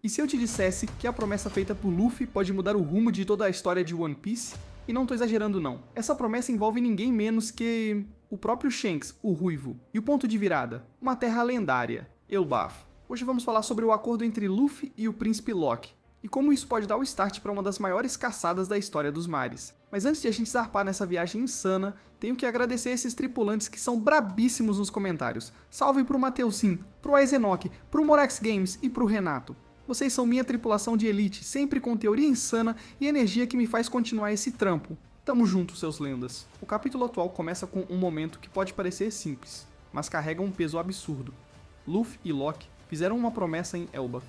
E se eu te dissesse que a promessa feita por Luffy pode mudar o rumo de toda a história de One Piece? E não tô exagerando não. Essa promessa envolve ninguém menos que o próprio Shanks, o Ruivo. E o ponto de virada? Uma terra lendária, Elbaf. Hoje vamos falar sobre o acordo entre Luffy e o Príncipe Lock, e como isso pode dar o start para uma das maiores caçadas da história dos mares. Mas antes de a gente zarpar nessa viagem insana, tenho que agradecer esses tripulantes que são brabíssimos nos comentários. Salve pro Mateusim, pro Aizenok, pro Morex Games e pro Renato. Vocês são minha tripulação de elite, sempre com teoria insana e energia que me faz continuar esse trampo. Tamo junto, seus lendas. O capítulo atual começa com um momento que pode parecer simples, mas carrega um peso absurdo. Luffy e Lock fizeram uma promessa em Elbaf.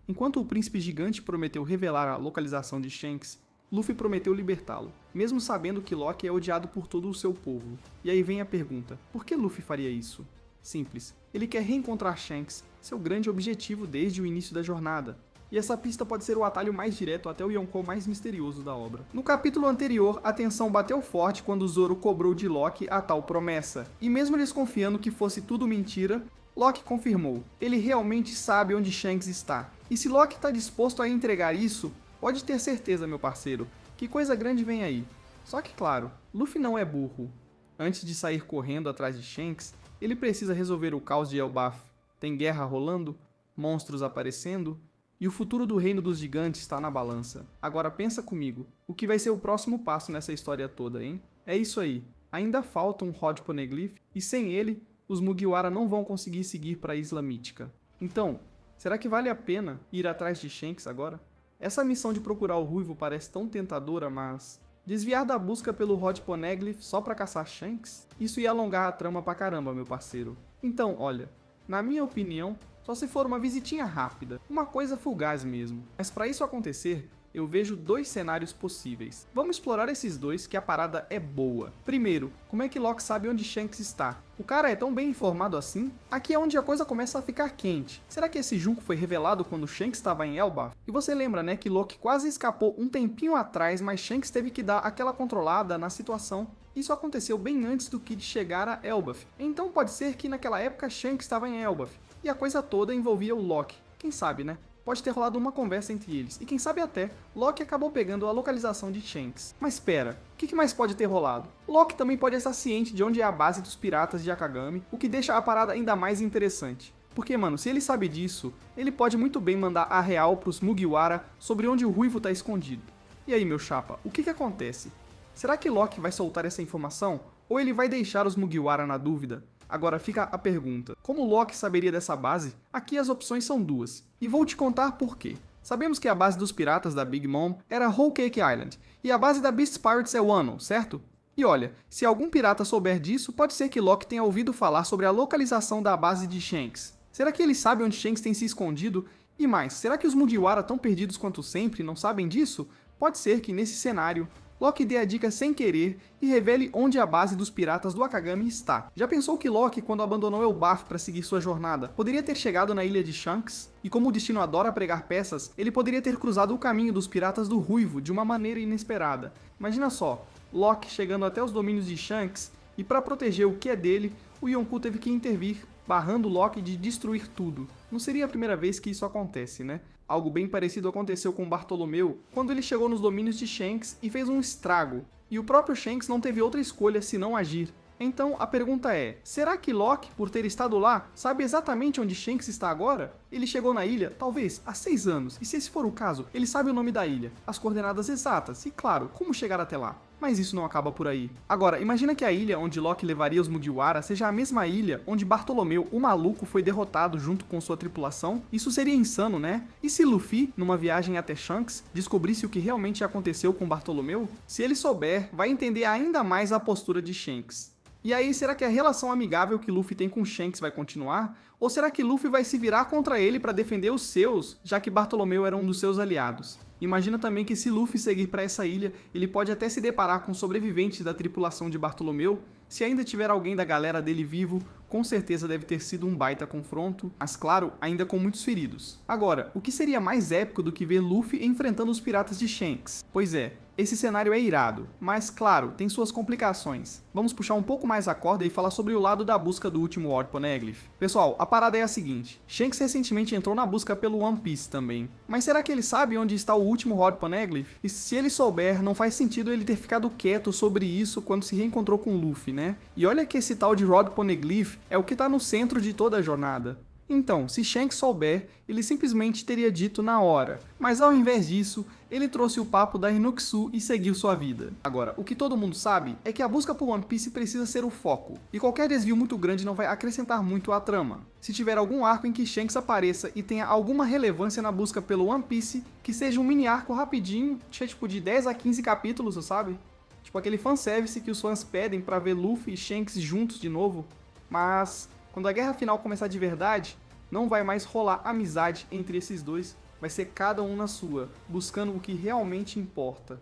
Enquanto o príncipe gigante prometeu revelar a localização de Shanks, Luffy prometeu libertá-lo, mesmo sabendo que Lock é odiado por todo o seu povo. E aí vem a pergunta, por que Luffy faria isso? Simples, ele quer reencontrar Shanks, seu grande objetivo desde o início da jornada. E essa pista pode ser o atalho mais direto até o Yonkou mais misterioso da obra. No capítulo anterior, a tensão bateu forte quando Zoro cobrou de Lock a tal promessa, e mesmo desconfiando que fosse tudo mentira, Lock confirmou, ele realmente sabe onde Shanks está. E se Lock está disposto a entregar isso, pode ter certeza, meu parceiro, que coisa grande vem aí. Só que claro, Luffy não é burro. Antes de sair correndo atrás de Shanks, ele precisa resolver o caos de Elbaf. Tem guerra rolando, monstros aparecendo, e o futuro do reino dos gigantes está na balança. Agora pensa comigo, o que vai ser o próximo passo nessa história toda, hein? É isso aí, ainda falta um Rod Poneglyph, e sem ele, os Mugiwara não vão conseguir seguir para a Isla Mítica. Então, será que vale a pena ir atrás de Shanks agora? Essa missão de procurar o Ruivo parece tão tentadora, mas desviar da busca pelo Rod Poneglyph só para caçar Shanks? Isso ia alongar a trama pra caramba, meu parceiro. Então, olha, na minha opinião, só se for uma visitinha rápida, uma coisa fugaz mesmo. Mas para isso acontecer, eu vejo dois cenários possíveis. Vamos explorar esses dois que a parada é boa. Primeiro, como é que Lock sabe onde Shanks está? O cara é tão bem informado assim? Aqui é onde a coisa começa a ficar quente. Será que esse junco foi revelado quando Shanks estava em Elbaf? E você lembra, né, que Lock quase escapou um tempinho atrás, mas Shanks teve que dar aquela controlada na situação. Isso aconteceu bem antes do Kid chegar a Elbaf. Então pode ser que naquela época Shanks estava em Elbaf. E a coisa toda envolvia o Lock. Quem sabe, né? Pode ter rolado uma conversa entre eles, e quem sabe até, Lock acabou pegando a localização de Shanks. Mas espera, o que mais pode ter rolado? Lock também pode estar ciente de onde é a base dos piratas de Akagami, o que deixa a parada ainda mais interessante. Porque, mano, se ele sabe disso, ele pode muito bem mandar a real pros Mugiwara sobre onde o Ruivo tá escondido. E aí, meu chapa, o que acontece? Será que Lock vai soltar essa informação, ou ele vai deixar os Mugiwara na dúvida? Agora fica a pergunta, como Lock saberia dessa base? Aqui as opções são duas, e vou te contar por quê. Sabemos que a base dos piratas da Big Mom era Whole Cake Island, e a base da Beast Pirates é Wano, certo? E olha, se algum pirata souber disso, pode ser que Lock tenha ouvido falar sobre a localização da base de Shanks. Será que ele sabe onde Shanks tem se escondido? E mais, será que os Mugiwara tão perdidos quanto sempre não sabem disso? Pode ser que nesse cenário, Lock dê a dica sem querer e revele onde a base dos piratas do Akagami está. Já pensou que Lock, quando abandonou Elbaf para seguir sua jornada, poderia ter chegado na ilha de Shanks? E como o destino adora pregar peças, ele poderia ter cruzado o caminho dos piratas do Ruivo de uma maneira inesperada. Imagina só, Lock chegando até os domínios de Shanks e para proteger o que é dele, o Yonkou teve que intervir, barrando Lock de destruir tudo. Não seria a primeira vez que isso acontece, né? Algo bem parecido aconteceu com Bartolomeu quando ele chegou nos domínios de Shanks e fez um estrago, e o próprio Shanks não teve outra escolha senão agir. Então a pergunta é, será que Lock, por ter estado lá, sabe exatamente onde Shanks está agora? Ele chegou na ilha, talvez, há 6 anos, e se esse for o caso, ele sabe o nome da ilha, as coordenadas exatas e, claro, como chegar até lá. Mas isso não acaba por aí. Agora, imagina que a ilha onde Lock levaria os Mugiwara seja a mesma ilha onde Bartolomeu, o maluco, foi derrotado junto com sua tripulação. Isso seria insano, né? E se Luffy, numa viagem até Shanks, descobrisse o que realmente aconteceu com Bartolomeu? Se ele souber, vai entender ainda mais a postura de Shanks. E aí, será que a relação amigável que Luffy tem com Shanks vai continuar? Ou será que Luffy vai se virar contra ele para defender os seus, já que Bartolomeu era um dos seus aliados? Imagina também que se Luffy seguir para essa ilha, ele pode até se deparar com sobreviventes da tripulação de Bartolomeu, Se ainda tiver alguém da galera dele vivo, com certeza deve ter sido um baita confronto, mas claro, ainda com muitos feridos. Agora, o que seria mais épico do que ver Luffy enfrentando os piratas de Shanks? Pois é, esse cenário é irado, mas claro, tem suas complicações. Vamos puxar um pouco mais a corda e falar sobre o lado da busca do último Word Poneglyph. Pessoal, a parada é a seguinte, Shanks recentemente entrou na busca pelo One Piece também, mas será que ele sabe onde está o último Word Poneglyph? E se ele souber, não faz sentido ele ter ficado quieto sobre isso quando se reencontrou com Luffy, né? E olha que esse tal de Rod Poneglyph é o que está no centro de toda a jornada. Então, se Shanks souber, ele simplesmente teria dito na hora, mas ao invés disso, ele trouxe o papo da Hinuxu e seguiu sua vida. Agora, o que todo mundo sabe é que a busca por One Piece precisa ser o foco, e qualquer desvio muito grande não vai acrescentar muito à trama. Se tiver algum arco em que Shanks apareça e tenha alguma relevância na busca pelo One Piece, que seja um mini arco rapidinho, tipo de 10 a 15 capítulos, sabe? Tipo aquele fanservice que os fãs pedem pra ver Luffy e Shanks juntos de novo, mas quando a guerra final começar de verdade, não vai mais rolar amizade entre esses dois, vai ser cada um na sua, buscando o que realmente importa.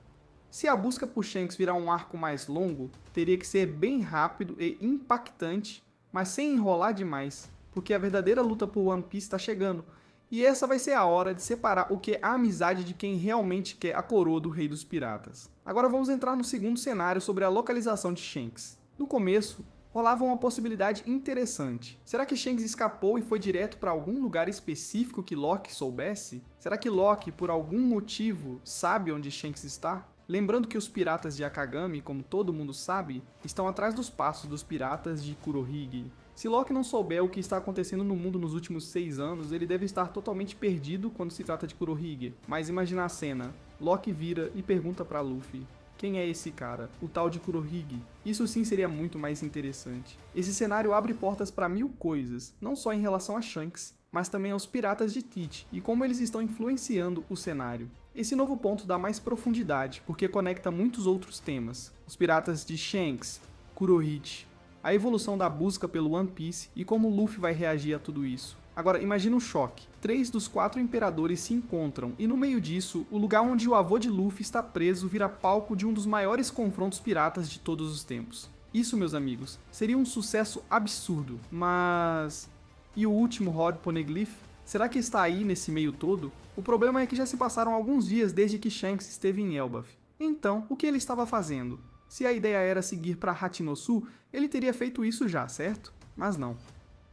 Se a busca por Shanks virar um arco mais longo, teria que ser bem rápido e impactante, mas sem enrolar demais, porque a verdadeira luta por One Piece está chegando, e essa vai ser a hora de separar o que é a amizade de quem realmente quer a coroa do Rei dos Piratas. Agora vamos entrar no segundo cenário sobre a localização de Shanks. No começo, rolava uma possibilidade interessante. Será que Shanks escapou e foi direto para algum lugar específico que Loki soubesse? Será que Loki, por algum motivo, sabe onde Shanks está? Lembrando que os piratas de Akagami, como todo mundo sabe, estão atrás dos passos dos piratas de Kurohige. Se Loki não souber o que está acontecendo no mundo nos últimos 6 anos, ele deve estar totalmente perdido quando se trata de Kurohige. Mas imagina a cena, Loki vira e pergunta para Luffy: quem é esse cara? O tal de Kurohige? Isso sim seria muito mais interessante. Esse cenário abre portas para 1000 coisas, não só em relação a Shanks, mas também aos piratas de Teach e como eles estão influenciando o cenário. Esse novo ponto dá mais profundidade, porque conecta muitos outros temas. Os piratas de Shanks, Kurohige, a evolução da busca pelo One Piece e como Luffy vai reagir a tudo isso. Agora, imagina um choque. 3 dos 4 imperadores se encontram, e no meio disso, o lugar onde o avô de Luffy está preso vira palco de um dos maiores confrontos piratas de todos os tempos. Isso, meus amigos, seria um sucesso absurdo, mas... e o último Rod Poneglyph? Será que está aí nesse meio todo? O problema é que já se passaram alguns dias desde que Shanks esteve em Elbaf. Então, o que ele estava fazendo? Se a ideia era seguir para Hachinosu, ele teria feito isso já, certo? Mas não.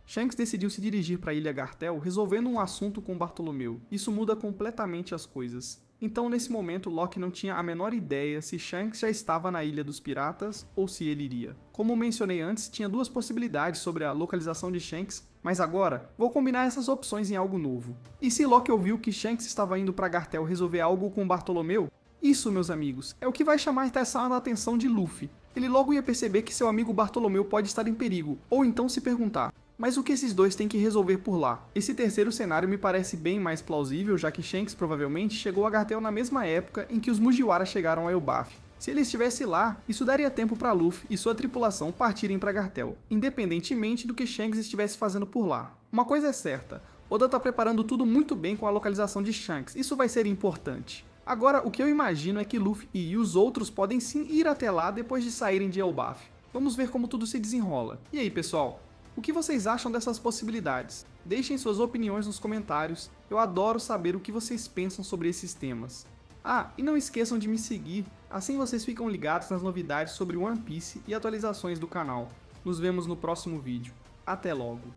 Shanks decidiu se dirigir para a Ilha Gartel resolvendo um assunto com Bartolomeu. Isso muda completamente as coisas. Então nesse momento Loki não tinha a menor ideia se Shanks já estava na Ilha dos Piratas ou se ele iria. Como mencionei antes, tinha 2 possibilidades sobre a localização de Shanks, mas agora vou combinar essas opções em algo novo. E se Loki ouviu que Shanks estava indo para Gartel resolver algo com Bartolomeu? Isso, meus amigos, é o que vai chamar a atenção de Luffy. Ele logo ia perceber que seu amigo Bartolomeu pode estar em perigo, ou então se perguntar: mas o que esses dois têm que resolver por lá? Esse terceiro cenário me parece bem mais plausível, já que Shanks provavelmente chegou a Gartel na mesma época em que os Mugiwara chegaram a Elbaf. Se ele estivesse lá, isso daria tempo para Luffy e sua tripulação partirem para Gartel, independentemente do que Shanks estivesse fazendo por lá. Uma coisa é certa, Oda está preparando tudo muito bem com a localização de Shanks, isso vai ser importante. Agora, o que eu imagino é que Luffy e os outros podem sim ir até lá depois de saírem de Elbaf. Vamos ver como tudo se desenrola. E aí, pessoal? O que vocês acham dessas possibilidades? Deixem suas opiniões nos comentários, eu adoro saber o que vocês pensam sobre esses temas. Ah, e não esqueçam de me seguir, assim vocês ficam ligados nas novidades sobre One Piece e atualizações do canal. Nos vemos no próximo vídeo. Até logo!